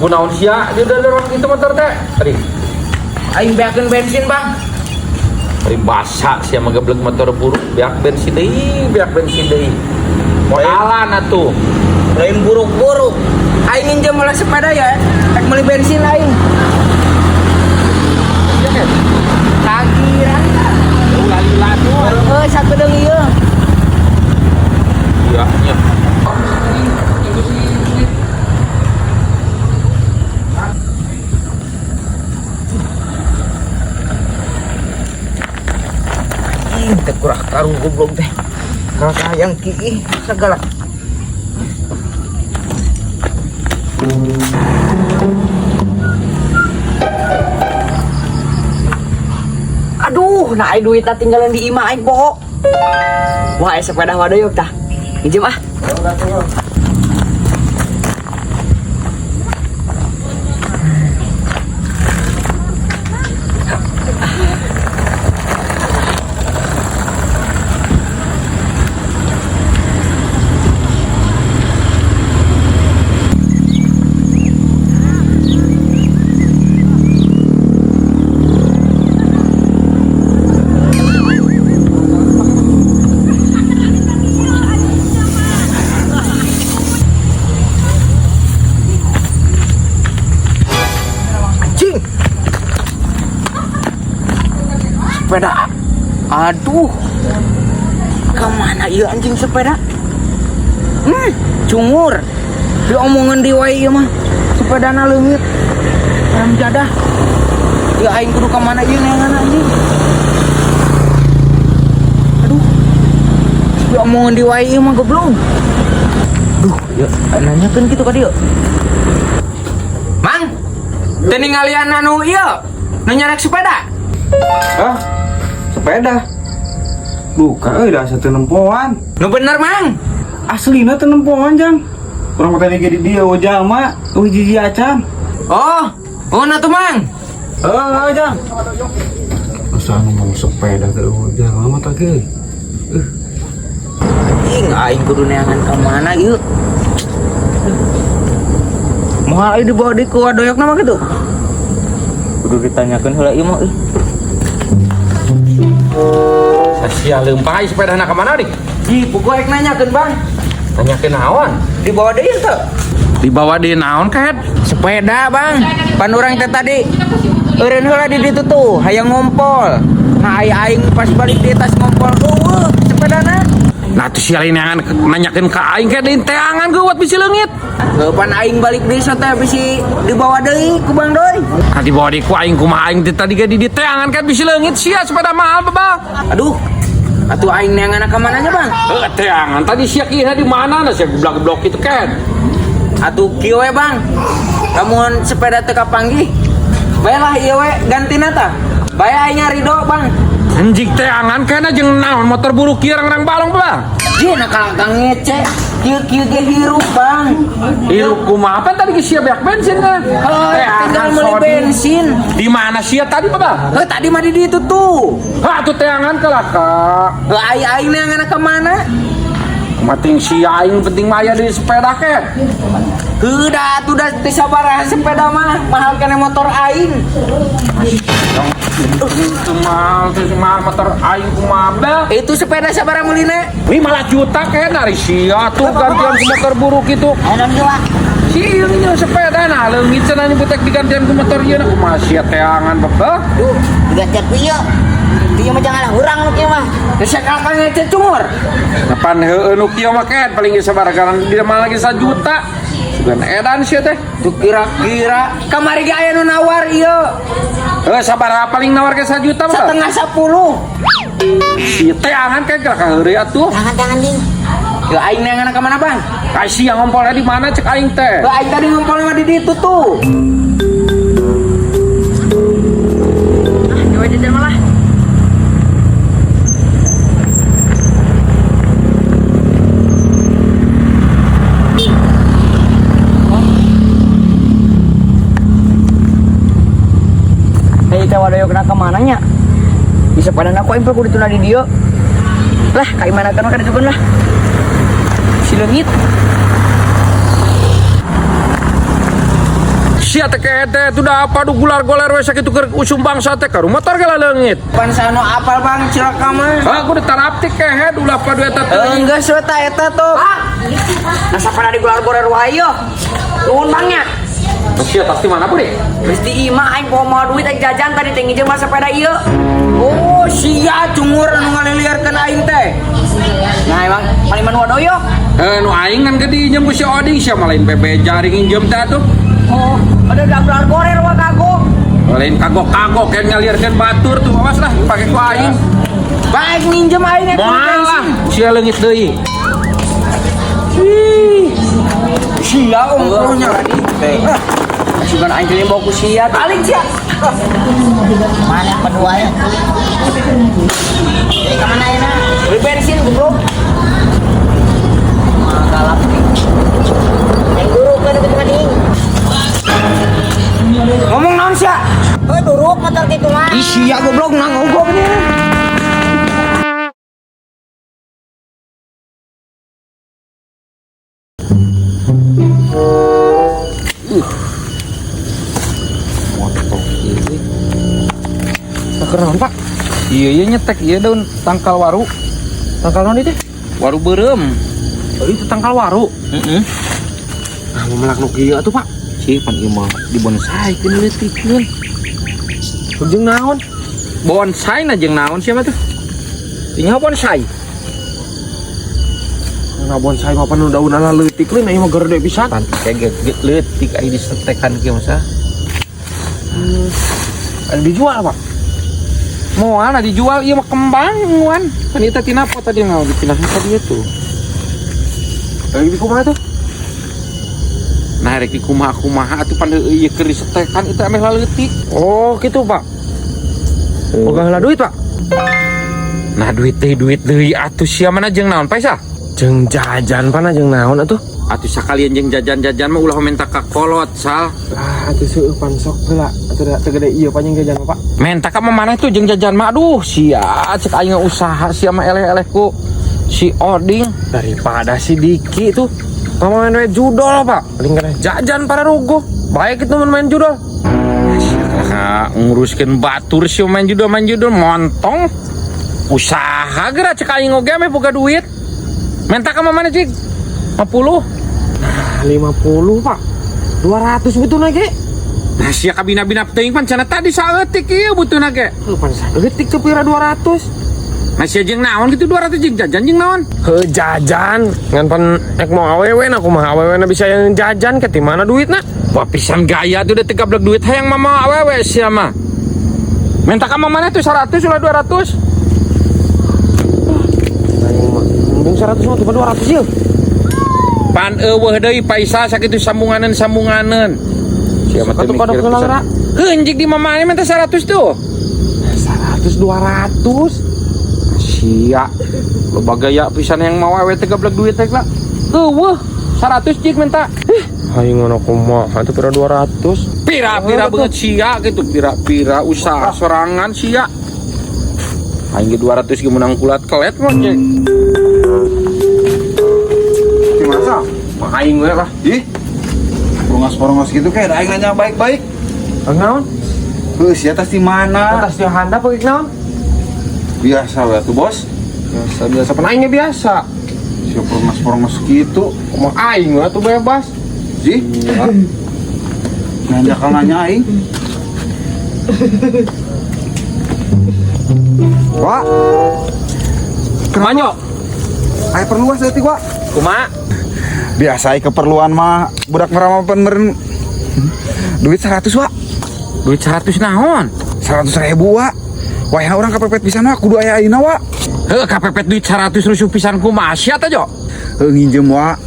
kunaon sia dia udah itu motor teh tadi Aing beakeun bensin bang. Ari basa sia mageblek motor buruk beak bensin deui modalan atuh Lain buruk-buruk. Aing nginjem oleh sepeda ya. Rek meuli bensin aing. Kagiran. lila tuh Sakedeung ieu. iya nya Teh kurang karung goblok teh. Kakak yang kiih segala. Aduh, nah duit tinggalan di imah aing poho. Wah, sepeda wadoyok tah. Pinjem ah. Sepeda, aduh, kemana iya anjing sepeda? Cungur, diomongin di wae ieu mah, sepeda na leungit, ayam jadah, ya aing kudu kemana iya neangan anjing? Aduh, diomongin di wae ieu mah goblok. Duh, ya nanyakeun kitu ka dieu. Mang, teu ningalian anu ieu, nu nyarek sepeda? Hah? Sepeda? Bukan, dah satu nempoan. Nu bener mang. Aslina teu nempoan jang. Kurang tadi di dia ojama, hiji acan. Oh nah tuh mang. Jang. Masa ngomong sepeda ke ojama mah teh ge. Aing kudu neangan ka mana ieu? Moal ieu dibawa di ku wadoyokna mah kitu. Kudu ditanyakeun heula ieu mah euy. sia leumpah sepeda na ka mana nih Di pokok nanyakeun bang. tanyakeun naon Dibawa deui teu? dibawa di naon ket Sepeda bang. Pan urang teh tadi eureun heula di ditu tuh, hayang ngompol. Nah aing pas balik di tas ngompol sepedana. nah tuh sia lain yang nanyakeun ka aing ket di teangan geuwat bisi leungit Pan aing balik desa teh bisi dibawa deui ku Bang Doy. nah dibawa di ku aing kumaha aing tadi ge di teangan ket bisi leungit sia sepeda mahal babang Aduh, atuh aing neangan ka mananya bang? teangan tadi sia kieu di mana sia geblak-geblok kitu ket Atuh kieu we bang. Lamun sepeda teu kapanggih, baelah ieu we gantina tah. Bae aing ridho bang. anjing teangan kana jeung naon motor buruk kieu rang balong bang Ji nakang ngece. Kieu ge hirup bang. hirup kumaha apa tadi ge sia beak bensin kan Tinggal meuli bensin. di mana sia tadi babang Tadi mah di ditu tuh. tuh teangan kelah ka Aing neangan ka mana? mating si aing penting maya di sepeda ket Heuda atuh da teu sabaraha sepeda mah, mahal kene motor aing. itu mahal motor aing kumaha Itu sepeda sabaraha meulina? 5 juta ket dari sia tuh gantian ku motor buruk itu Ayeuna jiwa. si ieu nya sepeda nah leungit cenah nyebut digantian ku motor ieu kumaha sia teangan babeh Duh, digantian ku ieu. Ieu mah jangan urang nu kieu mah. Geus kakak ngece cungur. Napan heueuh nu kieu mah ket paling geus sabaraha di mah lagi 1 juta sugan edan sia teh Tuh kira-kira kamari ge aya nu nawar ieu. sabaraha paling nawar ke 1 juta mah Setengah 10. si teangan ket ka heureuy atuh Tangan nih. Ya aing neangan ka mana, Bang? kasih yang ngompolnya di mana cek aing teh Aing tadi ngumpulnya mah di ditu tuh. Dewa jajan malah. Wadoyo kena kemananya bisa pada aku aing kudu dituna di dia lah kayak mana kan kada cukup lah si leungit sia teh kete tuh apa du gular goler we sakitu keur usum bangsa teh ka motor ge leungit. Pan sano apal Bang cilaka mah. Aku udah tarap teh kehe ulah padu eta teh. Enggak eta eta tuh. Nasa pada di golar-golar wayo. Nuhun Bangnya. Sia pasti mana bu deh? Mesti imah aing poho mau duit aing jajan tadi teh ngijeul mah sepeda ieu. Oh, sia cungur anu ngaliliarkeun aing teh. Nah emang paling manu doyo. Nu aing kan gede injem ku si Oding sia malain bebe jaring injem teh tuh. Oh, ada golar-golar wa kagok. Lain kagok-kagok yang nyaliarkeun batur tuh awas lah pake ku aing. Baik minjem aing Malah sia leungit deui. sia umurnya teh. Masukan aing teh bawa ku sia. Balik sia. Mana kedua ya? Jadi kemana ya nak? Beli bensin goblok. Galap nih. Yang buruk kan itu tadi. Ngomong naon sia? Oh buruk motor gitu mah. Ih sia goblok ngogok nih. Kenaon Pak? Iya nyetek iya daun tangkal waru. Tangkal naon itu? Waru beureum. Oh, itu tangkal waru. Ah mau melak nu kieu atuh Pak. Si pan ieu mah dibonsaikeun leutikkeun. Jeung naon? Bonsai na jeung naon sia mah tuh? Tinggal bonsai. Nah bonsai mah panu daunna leutik leuh ieu mah gede pisan. Pan kayak leutik aya disetekan kieu mah. Anu dijual Pak. Moal dijual ieu mah kembang wan. Kan ieu teh tina pot tadi ngau dipindahin ka dieu tuh. Lagi di kumaha tuh? Nah rek kumaha-kumaha atuh pan ieu keur disetekan itu ameh leutik. Oh gitu Pak. Boga heula duit Pak. Nah duit deui atuh sia mana jeung naon paisa? Jeung jajan pana jeung naon atuh? Atuh sakalian jeung jajan-jajan mah ulah minta ka kolot sal. Lah atuh seueur pan sok heula. Atuh da teu gede ieu panjang jajan Pak. Minta ka mah maneh tuh jeung jajan mah aduh sia cek aing usaha sia mah eleh-eleh ku si Oding Daripada si Diki tuh main we judol Pak. Paling kana jajan para rugo. Baik itu main judol. Nah, nguruskeun batur sih main judul montong usaha geura cek aing oge mah boga duit. Minta ka mah maneh cik 50. 50 Pak. 200 butuhna ge. Nah sia kabina-bina teuing pan cenah tadi saeutik ieu butuhna ge. Heuh pan saeutik teu pira 200. Nah sia jeung naon kitu 200 jeung jajan jeung naon? Heuh jajan. Ngan pan ek mau awewe na kumaha awewena bisa yang jajan ke di mana duitna? Wah pisan gaya tuh udah 13 duit hayang mama awewe sia mah. Minta ka mah maneh tuh 100 ulah 200. Mending 100 mah cuma 200 yeuh. Pan eueuh deui paisa sakitu sambunganeun. Sia mah teu Satu pada mikir kelang, pisan. Ra. Heuh anjing di mamane mah teh 100 tuh. 100 200. Sia. Loba gaya pisan yang mau awewe 13 duit teh lah. Eueuh 100 jig minta. Aing ngono kumaha atuh pira 200. Pira-pira beungeut sia gitu, pira-pira usaha sorangan sia. Aing ge 200 ge menang kulat kelet mah cek. Gimana? Mah aing we lah. Ih, porongos gitu kayak aing nanya baik-baik. Naon? Heuh, sia tas di mana? Atas dia handap beuki naon? Biasa lah tuh, Bos. Biasa pan aing ge biasa. Sia porongos gitu. Mah aing we atuh bebas. Sih? Nanya aing. Wak, Manyo, Aing perluas deui, Wak. kumaha? Biasa keperluan mah budak meramapan meren duit 100, Wak. Duit 100 naon? 100.000, Wak. Wah, orang kepepet pisan Wak, kudu aya ayeuna, Wak. Heuh kapepet duit 100 rusuh pisan kumaha sia teh jo? Heuh nginjem, Wak.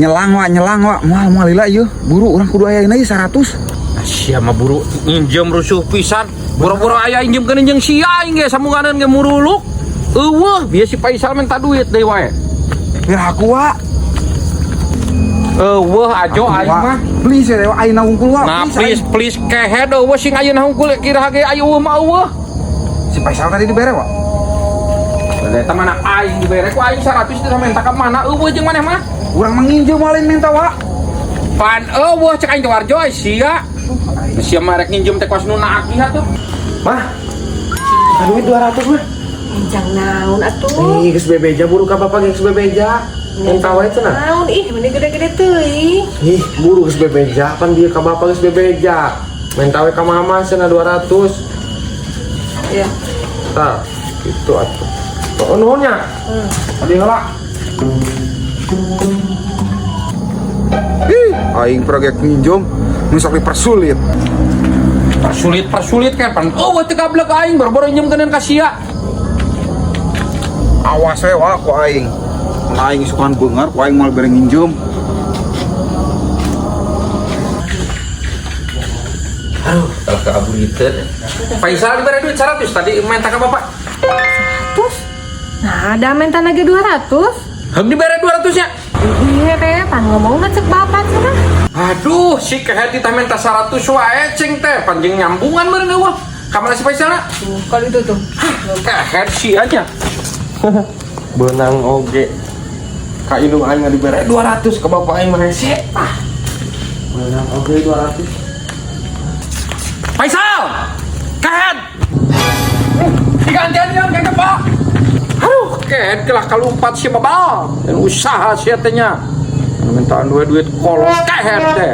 Nyelang, Wak. Moal lila ieu. Buru urang kudu aya ayeuna ieu 100. Sia mah buru injem rusuh pisan. Boro-boro aya injemkeun jeung sia aing ge sambunganeun ge muruluk. Eueuh, bieu si Faisal minta duit deui wae. Pira aku, Wak. Eueuh ajo aing mah. Please ya, Wak. Ayeuna hungkul, Wak. Nah please kehe eueuh sing ayeuna hungkul kira ge aya mah eueuh. Si Faisal tadi dibere, Wak. Eta mana aing dibere ku aing 100 teh minta ka mana eueuh jeung maneh mah. Urang menginjem malin minta, Wak. Pan wah cek aing teh warjo sia. Sia marek nginjem teh kos nu nagih atuh. Mah, duit 200 mah. Enjang naon atuh. Ih, geus bebeja buru ka bapak geus bebeja. Minta wae cenah. Naon ih, mending gede-gede teuing. Ih, buru geus bebeja, pan dia ka bapak geus bebeja. Minta wae ka mama cenah 200. Iya. Tah, itu atuh. Oh, nuhunnya. Adi heula. Ih, aing proyek minjem nu sok dipersulit. Persulit kan pan. Oh teu gablek aing baru-baru nyemkeun ka sia. Awas we wa ku aing. Mun aing sukan beungar ku aing moal bere nginjem. Aduh, kalau ke aburiteun. Faisal dibere duit 100 tadi minta ka bapak. Terus, nah ada minta lagi 200. Hem dibere 200 nya. Iya teh, pan ngomong cek bapak cenah. Aduh, si kehet teh minta 100 wae cing teh, panjang nyambungan meureun eueuh. Ka mana si Faisal? Kalau itu tuh. Kehet si aja. Benang oge. Ka indung aing dibere 200 ke bapak aing mah hese. Benang oge 200. Faisal! Kehet! Digantian yang kayak Pak. Aduh, kehet kelah kalumpat si babal. Dan usaha si teh nya. Mintaan duit kolot kehet teh.